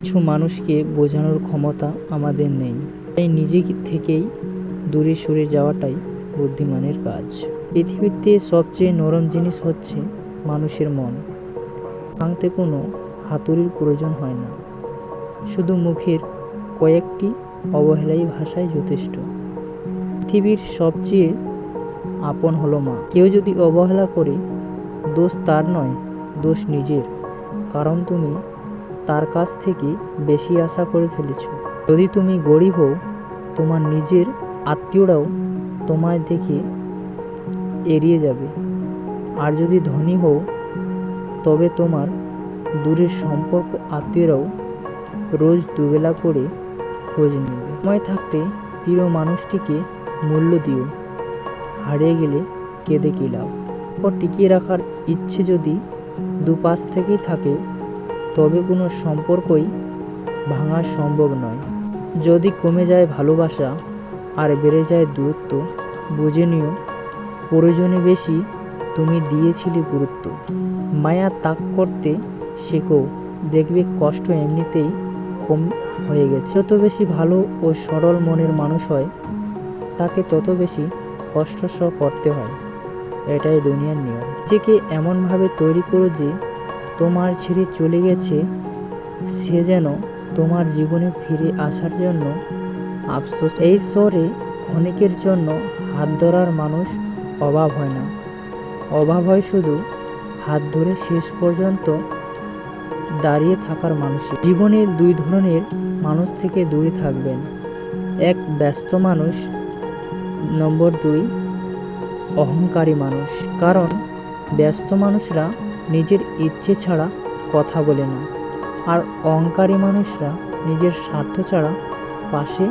কিছু মানুষকে বোঝানোর ক্ষমতা আমাদের নেই, তাই নিজে থেকেই দূরে সরে যাওয়াটাই বুদ্ধিমানের কাজ। পৃথিবীতে সবচেয়ে নরম জিনিস হচ্ছে মানুষের মন। ভাঙতে কোনো হাতুড়ির প্রয়োজন হয় না, শুধু মুখের কয়েকটি অবহেলাই ভাষায় যথেষ্ট। পৃথিবীর সবচেয়ে আপন হলো মা। কেউ যদি অবহেলা করে, দোষ তার নয়, দোষ নিজের। কারণ তুমি তার কাছ থেকে বেশি আশা করে ফেলেছ। যদি তুমি গরিব হও, তোমার নিজের আত্মীয়রাও তোমায় দেখে এড়িয়ে যাবে। আর যদি ধনী হও, তবে তোমার দূরের সম্পর্ক আত্মীয়রাও রোজ দুবেলা করে খোঁজ নেবে। সময় থাকতে প্রিয় মানুষটিকে মূল্য দিও, হারিয়ে গেলে কেঁদে কি লাভ। টিকিয়ে রাখার ইচ্ছে যদি দুপাশ থেকেই থাকে, তবে কোনো সম্পর্কই ভাঙা সম্ভব নয়। যদি কমে যায় ভালোবাসা আর বেড়ে যায় দূরত্ব, বুঝে নিও প্রয়োজনে বেশি তুমি দিয়েছিলে গুরুত্ব। মায়া ত্যাগ করতে শেখো, দেখবে কষ্ট এমনিতেই কম হয়ে গেছে। যত বেশি ভালো ও সরল মনের মানুষ হয়, তাকে তত বেশি কষ্ট সহ করতে হয়। এটাই দুনিয়ার নিয়ম। নিজেকে এমনভাবে তৈরি করো যে তোমার ছেড়ে চলে গেছে সে যেন তোমার জীবনে ফিরে আসার জন্য আফসোস। এই শহরে ক্ষণিকের জন্য হাত ধরার মানুষ অভাব হয় না, অভাব হয় শুধু হাত ধরে শেষ পর্যন্ত দাঁড়িয়ে থাকার মানুষের। জীবনে দুই ধরনের মানুষ থেকে দূরে থাকবেন। এক, ব্যস্ত মানুষ। নম্বর 2, অহংকারী মানুষ। কারণ ব্যস্ত মানুষরা নিজের ইচ্ছে ছাড়া কথা বলে না, আর অহংকারী মানুষরা নিজের স্বার্থ ছাড়া পাশে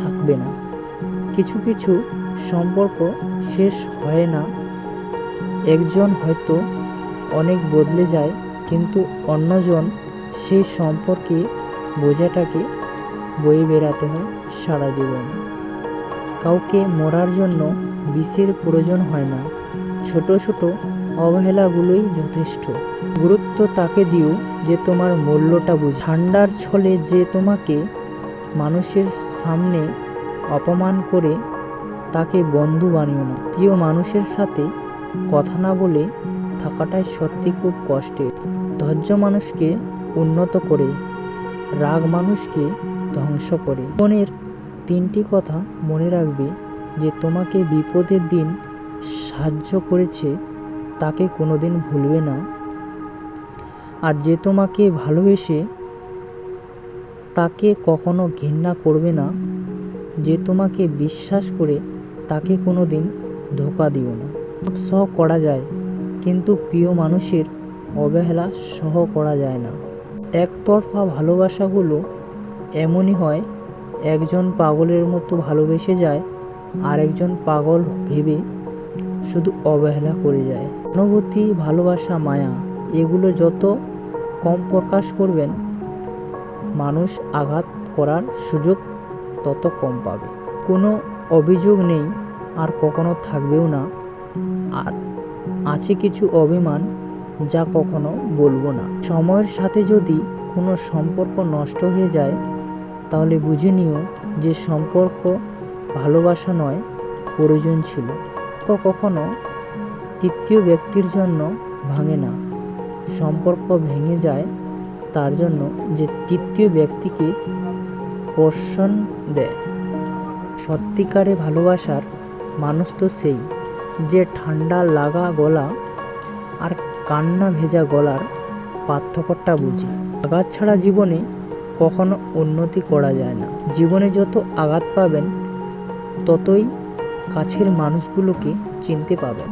থাকবে না। কিছু কিছু সম্পর্ক শেষ হয় না, একজন হয়তো অনেক বদলে যায়, কিন্তু অন্যজন সেই সম্পর্কে বোঝাটাকে বয়ে বেড়াতে হয় সারা জীবন। কাউকে মরার জন্য বিষের প্রয়োজন হয় না, ছোট ছোট অবহেলাগুলোই যথেষ্ট। গুরুত্ব তাকে দিও যে তোমার মূল্যটা বুঝে। ঠান্ডার ছলে যে তোমাকে মানুষের সামনে অপমান করে, তাকে বন্ধু বানিও না। প্রিয় মানুষের সাথে কথা না বলে থাকাটাই সত্যি খুব কষ্টের। ধৈর্য মানুষকে উন্নত করে, রাগ মানুষকে ধ্বংস করে। জীবনের 3টি কথা মনে রাখবে। যে তোমাকে বিপদের দিন সাহায্য করেছে, তাকে কোনোদিন ভুলবে না। আর যে তোমাকে ভালোবেসে, তাকে কখনো ঘৃণা করবে না। যে তোমাকে বিশ্বাস করে, তাকে কোনোদিন ধোঁকা দিও না। সহ করা যায়, কিন্তু প্রিয় মানুষের অবহেলা সহ করা যায় না। একতরফা ভালোবাসাগুলো এমনই হয়, একজন পাগলের মতো ভালোবেসে যায়, আর একজন পাগল ভেবে শুধু অবহেলা করে যায়। অনুভূতি, ভালোবাসা, মায়া, এগুলো যত কম প্রকাশ করবেন, মানুষ আঘাত করার সুযোগ তত কম পাবে। কোনো অভিযোগ নেই, আর কখনো থাকবেও না। আর আছে কিছু অভিমান, যা কখনো বলবো না। সময়ের সাথে যদি কোনো সম্পর্ক নষ্ট হয়ে যায়, তাহলে বুঝে নিও যে সম্পর্ক ভালোবাসা নয়, প্রয়োজন ছিল। কখনো তৃতীয় ব্যক্তির জন্য ভাঙে না, সম্পর্ক ভেঙে যায় তার জন্য যে তৃতীয় ব্যক্তিকে পোষণ দেয়। সত্যিকারে ভালোবাসার মানুষ তো সেই, যে ঠান্ডা লাগা গলা আর কান্না ভেজা গলার পার্থক্যটা বুঝে। আঘাত ছাড়া জীবনে কখনো উন্নতি করা যায় না। জীবনে যত আঘাত পাবেন, ততই কাছের মানুষগুলোকে চিনতে পাবেন।